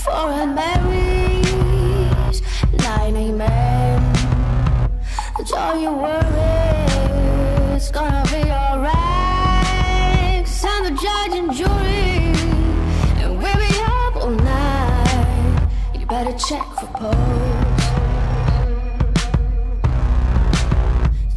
foreign memories, night amen. Don't you worry, it's gonna be alright. 'Cause I'm the judge and jury, and we'll be up all night. You better check for pose.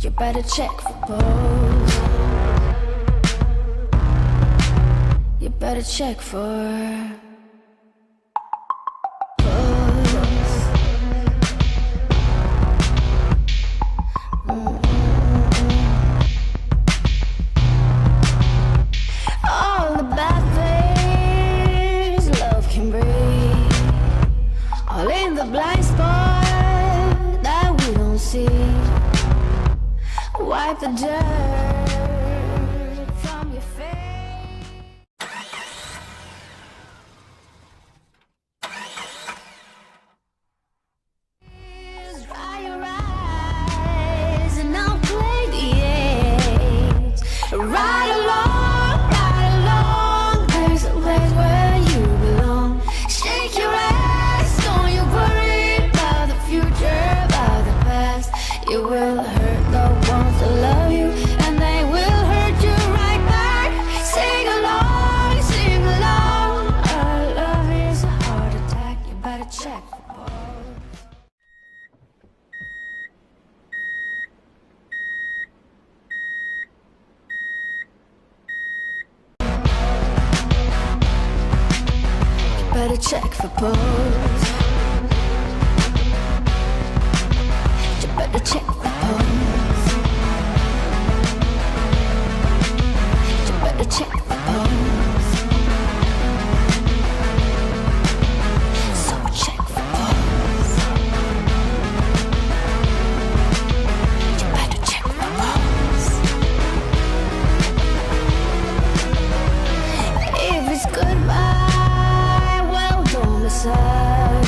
You better check for pose. You better check for pose. All the bad things love can bring, all in the blind spot that we don't see. Wipe the dirt from your face. Dry your eyes and I'll play the age. Ride along, there's a place where you belong. Shake your ass, don't you worry about the future, about the past. It will hurt the ones that love you, and they will hurt you right back. Sing along, our love is a heart attack. You better check for pulse. You better check for pulse. You better check for pulse. You better check for pulse. So check for pulse. You better check for pulse. If it's goodbye, well, don't miss out.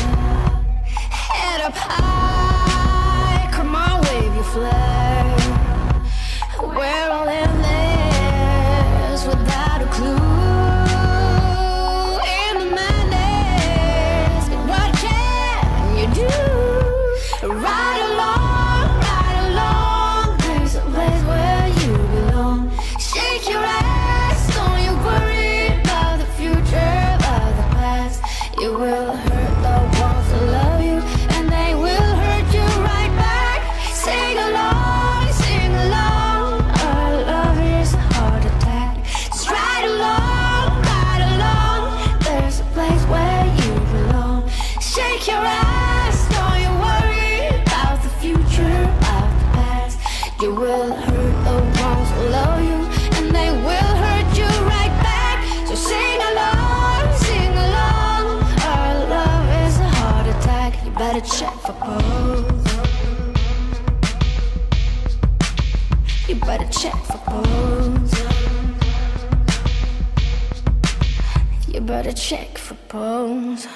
Head up high, come on, wave your flag. We're all in this without a clue. In the madness, but what can you do? Ride along, there's a place where you belong. Shake your ass, don't you worry about the future, about the past. It will hurt the ones that love you, and they will hurt you right back. Sing along, our love is a heart attack. Just ride along, there's a place where you belong. Shake your ass, don't you worry about the future, about the past. You will hurt the ones who love you, and they will hurt you right back. So sing along, our love is a heart attack. You better check for pulse. You better check for pulse. You better check for pulse.